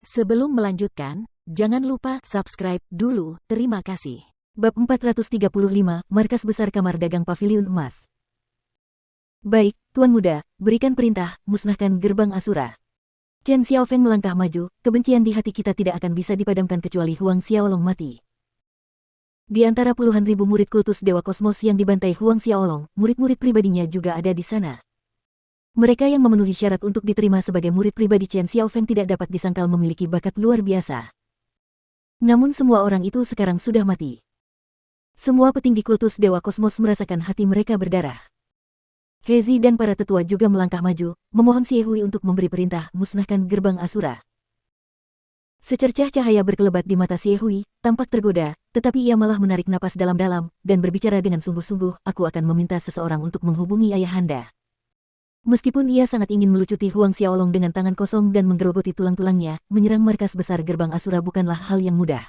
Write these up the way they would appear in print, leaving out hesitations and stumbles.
Sebelum melanjutkan, jangan lupa subscribe dulu, terima kasih. Bab 435, Markas Besar Kamar Dagang Paviliun Emas. Baik, Tuan Muda, berikan perintah, musnahkan gerbang Asura. Chen Xiaofeng melangkah maju, kebencian di hati kita tidak akan bisa dipadamkan kecuali Huang Xiaolong mati. Di antara puluhan ribu murid kultus Dewa Kosmos yang dibantai Huang Xiaolong, murid-murid pribadinya juga ada di sana. Mereka yang memenuhi syarat untuk diterima sebagai murid pribadi Chen Xiaofeng tidak dapat disangkal memiliki bakat luar biasa. Namun semua orang itu sekarang sudah mati. Semua petinggi kultus Dewa Kosmos merasakan hati mereka berdarah. Hezi dan para tetua juga melangkah maju, memohon Xiehui untuk memberi perintah musnahkan gerbang Asura. Secercah cahaya berkelebat di mata Xiehui, tampak tergoda, tetapi ia malah menarik napas dalam-dalam, dan berbicara dengan sungguh-sungguh, aku akan meminta seseorang untuk menghubungi ayahanda. Meskipun ia sangat ingin melucuti Huang Xiaolong dengan tangan kosong dan menggerogoti tulang-tulangnya, menyerang markas besar gerbang Asura bukanlah hal yang mudah.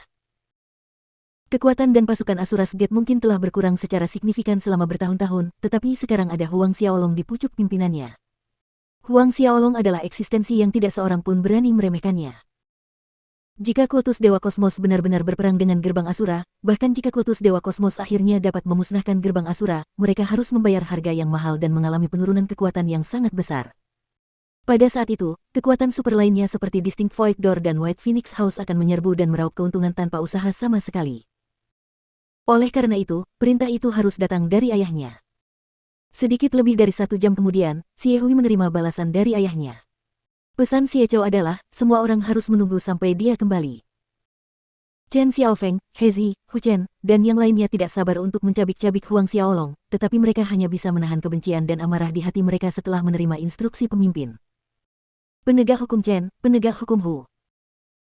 Kekuatan dan pasukan Asura Gate mungkin telah berkurang secara signifikan selama bertahun-tahun, tetapi sekarang ada Huang Xiaolong di pucuk pimpinannya. Huang Xiaolong adalah eksistensi yang tidak seorang pun berani meremehkannya. Jika kultus Dewa Kosmos benar-benar berperang dengan gerbang Asura, bahkan jika kultus Dewa Kosmos akhirnya dapat memusnahkan gerbang Asura, mereka harus membayar harga yang mahal dan mengalami penurunan kekuatan yang sangat besar. Pada saat itu, kekuatan super lainnya seperti Distinct Void Door dan White Phoenix House akan menyerbu dan meraup keuntungan tanpa usaha sama sekali. Oleh karena itu, perintah itu harus datang dari ayahnya. Sedikit lebih dari 1 jam kemudian, Xiehui menerima balasan dari ayahnya. Pesan Xie Chou adalah, semua orang harus menunggu sampai dia kembali. Chen Xiaofeng, Hezi, Hu Chen, dan yang lainnya tidak sabar untuk mencabik-cabik Huang Xiaolong, tetapi mereka hanya bisa menahan kebencian dan amarah di hati mereka setelah menerima instruksi pemimpin. Penegak hukum Chen, penegak hukum Hu.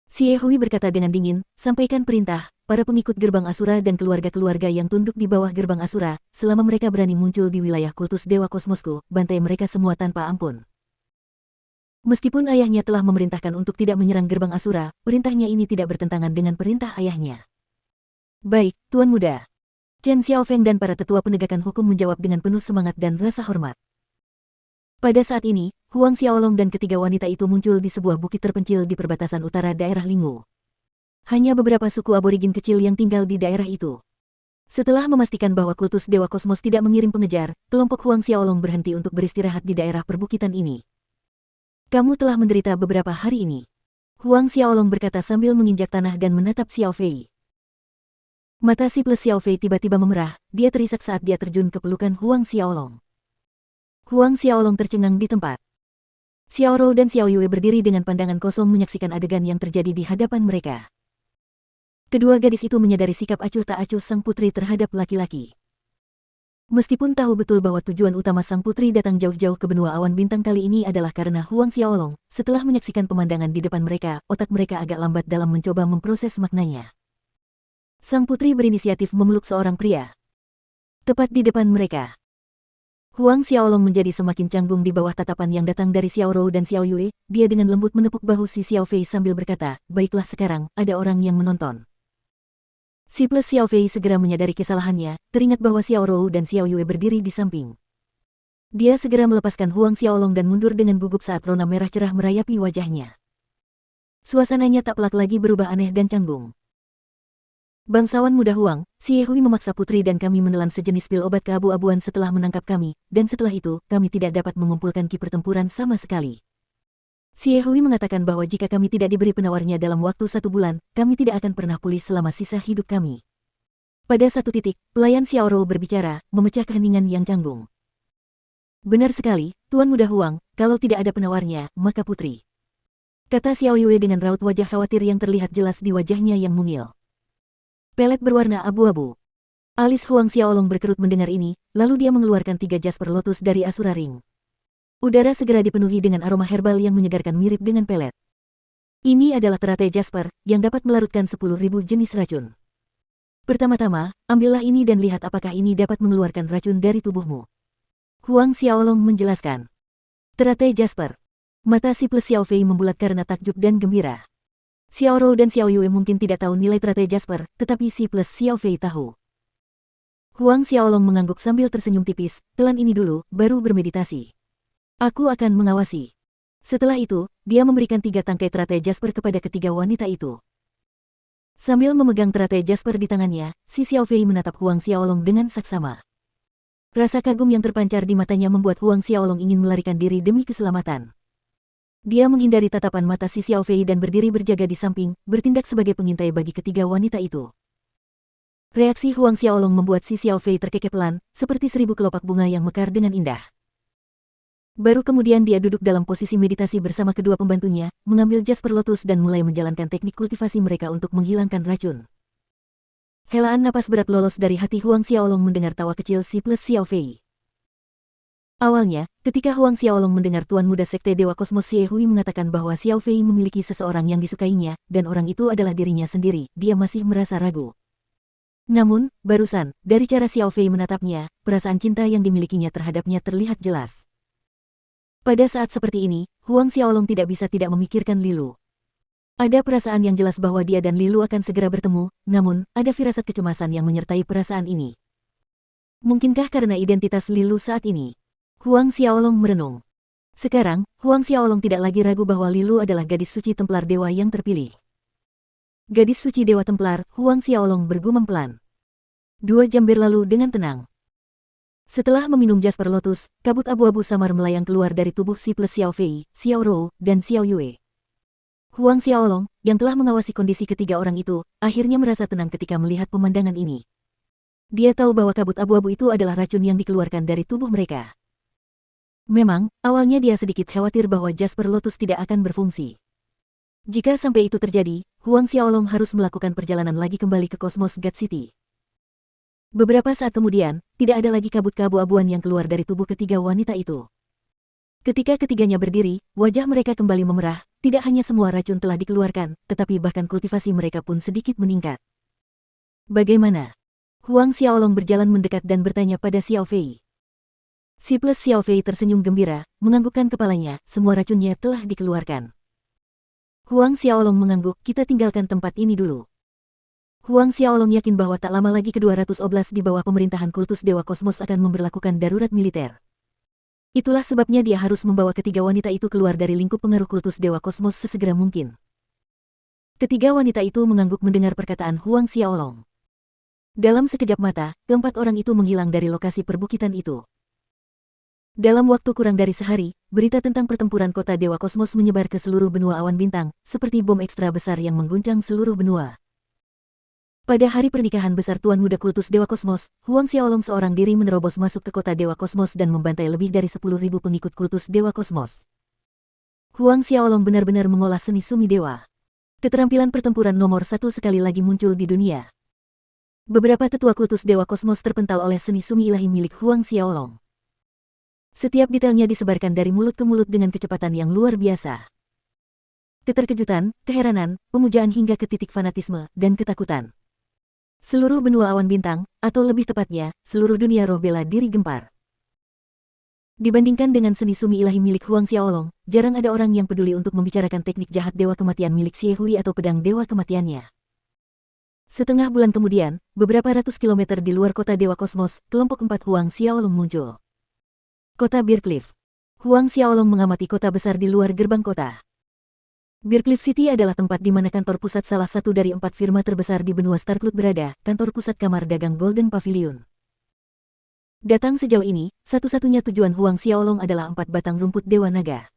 Xiehui berkata dengan dingin, sampaikan perintah, para pengikut gerbang Asura dan keluarga-keluarga yang tunduk di bawah gerbang Asura, selama mereka berani muncul di wilayah kultus Dewa Kosmosku, bantai mereka semua tanpa ampun. Meskipun ayahnya telah memerintahkan untuk tidak menyerang gerbang Asura, perintahnya ini tidak bertentangan dengan perintah ayahnya. Baik, Tuan Muda. Chen Xiaofeng dan para tetua penegakan hukum menjawab dengan penuh semangat dan rasa hormat. Pada saat ini, Huang Xiaolong dan ketiga wanita itu muncul di sebuah bukit terpencil di perbatasan utara daerah Lingwu. Hanya beberapa suku aborigin kecil yang tinggal di daerah itu. Setelah memastikan bahwa kultus Dewa Kosmos tidak mengirim pengejar, kelompok Huang Xiaolong berhenti untuk beristirahat di daerah perbukitan ini. Kamu telah menderita beberapa hari ini. Huang Xiaolong berkata sambil menginjak tanah dan menatap Xiao Fei. Mata si plus Xiao Fei tiba-tiba memerah, dia terisak saat dia terjun ke pelukan Huang Xiaolong. Huang Xiaolong tercengang di tempat. Xiao Rou dan Xiao Yue berdiri dengan pandangan kosong menyaksikan adegan yang terjadi di hadapan mereka. Kedua gadis itu menyadari sikap acuh tak acuh sang putri terhadap laki-laki. Meskipun tahu betul bahwa tujuan utama sang putri datang jauh-jauh ke benua awan bintang kali ini adalah karena Huang Xiaolong, setelah menyaksikan pemandangan di depan mereka, otak mereka agak lambat dalam mencoba memproses maknanya. Sang putri berinisiatif memeluk seorang pria. Tepat di depan mereka. Huang Xiaolong menjadi semakin canggung di bawah tatapan yang datang dari Xiao Rou dan Xiao Yue, dia dengan lembut menepuk bahu si Xiao Fei sambil berkata, baiklah sekarang, ada orang yang menonton. Si plus Xiao Fei segera menyadari kesalahannya, teringat bahwa Xiao Rou dan Xiao Yue berdiri di samping. Dia segera melepaskan Huang Xiaolong dan mundur dengan gugup saat rona merah cerah merayapi wajahnya. Suasananya tak pelak lagi berubah aneh dan canggung. Bangsawan muda Huang, Xiehui memaksa putri dan kami menelan sejenis pil obat keabu-abuan setelah menangkap kami, dan setelah itu, kami tidak dapat mengumpulkan ki pertempuran sama sekali. Xiehui mengatakan bahwa jika kami tidak diberi penawarnya dalam waktu 1 bulan, kami tidak akan pernah pulih selama sisa hidup kami. Pada satu titik, pelayan Xiao Rou berbicara, memecah keheningan yang canggung. Benar sekali, Tuan Muda Huang, kalau tidak ada penawarnya, maka putri. Kata Xiao Yue dengan raut wajah khawatir yang terlihat jelas di wajahnya yang mungil. Pelet berwarna abu-abu. Alis Huang Xiaolong berkerut mendengar ini, lalu dia mengeluarkan 3 jasper lotus dari Asura Ring. Udara segera dipenuhi dengan aroma herbal yang menyegarkan mirip dengan pelet. Ini adalah teratai jasper, yang dapat melarutkan 10.000 jenis racun. Pertama-tama, ambillah ini dan lihat apakah ini dapat mengeluarkan racun dari tubuhmu. Huang Xiaolong menjelaskan. Teratai jasper. Mata si plus Xiao Fei membulat karena takjub dan gembira. Xiao Rou dan Xiao Yue mungkin tidak tahu nilai teratai jasper, tetapi si plus Xiao Fei tahu. Huang Xiaolong mengangguk sambil tersenyum tipis, telan ini dulu, baru bermeditasi. Aku akan mengawasi. Setelah itu, dia memberikan 3 tangkai teratai Jasper kepada ketiga wanita itu. Sambil memegang teratai Jasper di tangannya, si Xiaofei menatap Huang Xiaolong dengan saksama. Rasa kagum yang terpancar di matanya membuat Huang Xiaolong ingin melarikan diri demi keselamatan. Dia menghindari tatapan mata si Xiaofei dan berdiri berjaga di samping, bertindak sebagai pengintai bagi ketiga wanita itu. Reaksi Huang Xiaolong membuat si Xiaofei terkekeh pelan, seperti 1000 kelopak bunga yang mekar dengan indah. Baru kemudian dia duduk dalam posisi meditasi bersama kedua pembantunya, mengambil Jasper Lotus dan mulai menjalankan teknik kultivasi mereka untuk menghilangkan racun. Helaan napas berat lolos dari hati Huang Xiaolong mendengar tawa kecil si plus Xiaofei. Awalnya, ketika Huang Xiaolong mendengar Tuan Muda Sekte Dewa Kosmos Xie Hui mengatakan bahwa Xiaofei memiliki seseorang yang disukainya, dan orang itu adalah dirinya sendiri, dia masih merasa ragu. Namun, barusan, dari cara Xiaofei menatapnya, perasaan cinta yang dimilikinya terhadapnya terlihat jelas. Pada saat seperti ini, Huang Xiaolong tidak bisa tidak memikirkan Lilu. Ada perasaan yang jelas bahwa dia dan Lilu akan segera bertemu, namun, ada firasat kecemasan yang menyertai perasaan ini. Mungkinkah karena identitas Lilu saat ini? Huang Xiaolong merenung. Sekarang, Huang Xiaolong tidak lagi ragu bahwa Lilu adalah gadis suci Templar Dewa yang terpilih. Gadis suci Dewa Templar, Huang Xiaolong bergumam pelan. 2 jam berlalu dengan tenang. Setelah meminum Jasper Lotus, kabut abu-abu samar melayang keluar dari tubuh si plus Xiaofei, Xiao Rou, dan Xiao Yue. Huang Xiaolong, yang telah mengawasi kondisi ketiga orang itu, akhirnya merasa tenang ketika melihat pemandangan ini. Dia tahu bahwa kabut abu-abu itu adalah racun yang dikeluarkan dari tubuh mereka. Memang, awalnya dia sedikit khawatir bahwa Jasper Lotus tidak akan berfungsi. Jika sampai itu terjadi, Huang Xiaolong harus melakukan perjalanan lagi kembali ke Cosmos God City. Beberapa saat kemudian, tidak ada lagi kabut keabu-abuan yang keluar dari tubuh ketiga wanita itu. Ketika ketiganya berdiri, wajah mereka kembali memerah, tidak hanya semua racun telah dikeluarkan, tetapi bahkan kultivasi mereka pun sedikit meningkat. Bagaimana? Huang Xiaolong berjalan mendekat dan bertanya pada Xiaofei. Si plus Xiaofei tersenyum gembira, menganggukkan kepalanya, semua racunnya telah dikeluarkan. Huang Xiaolong mengangguk, kita tinggalkan tempat ini dulu. Huang Xiaolong yakin bahwa tak lama lagi kedua Ratus Oblas di bawah pemerintahan kultus Dewa Kosmos akan memberlakukan darurat militer. Itulah sebabnya dia harus membawa ketiga wanita itu keluar dari lingkup pengaruh kultus Dewa Kosmos sesegera mungkin. Ketiga wanita itu mengangguk mendengar perkataan Huang Xiaolong. Dalam sekejap mata, keempat orang itu menghilang dari lokasi perbukitan itu. Dalam waktu kurang dari sehari, berita tentang pertempuran kota Dewa Kosmos menyebar ke seluruh benua awan bintang, seperti bom ekstra besar yang mengguncang seluruh benua. Pada hari pernikahan besar Tuan Muda Kultus Dewa Kosmos, Huang Xiaolong seorang diri menerobos masuk ke kota Dewa Kosmos dan membantai lebih dari 10.000 pengikut Kultus Dewa Kosmos. Huang Xiaolong benar-benar mengolah seni sumi dewa. Keterampilan pertempuran nomor 1 sekali lagi muncul di dunia. Beberapa tetua Kultus Dewa Kosmos terpental oleh seni sumi ilahi milik Huang Xiaolong. Setiap detailnya disebarkan dari mulut ke mulut dengan kecepatan yang luar biasa. Keterkejutan, keheranan, pemujaan hingga ke titik fanatisme, dan ketakutan. Seluruh benua awan bintang, atau lebih tepatnya, seluruh dunia roh bela diri gempar. Dibandingkan dengan seni sumi ilahi milik Huang Xiaolong, jarang ada orang yang peduli untuk membicarakan teknik jahat Dewa Kematian milik Xie Hui atau pedang Dewa Kematiannya. Setengah bulan kemudian, beberapa ratus kilometer di luar kota Dewa Kosmos, kelompok 4 Huang Xiaolong muncul. Kota Bearcliff. Huang Xiaolong mengamati kota besar di luar gerbang kota. Bearcliff City adalah tempat di mana kantor pusat salah satu dari 4 firma terbesar di benua Starcloud berada, kantor pusat kamar dagang Golden Pavilion. Datang sejauh ini, satu-satunya tujuan Huang Xiaolong adalah 4 batang rumput Dewa Naga.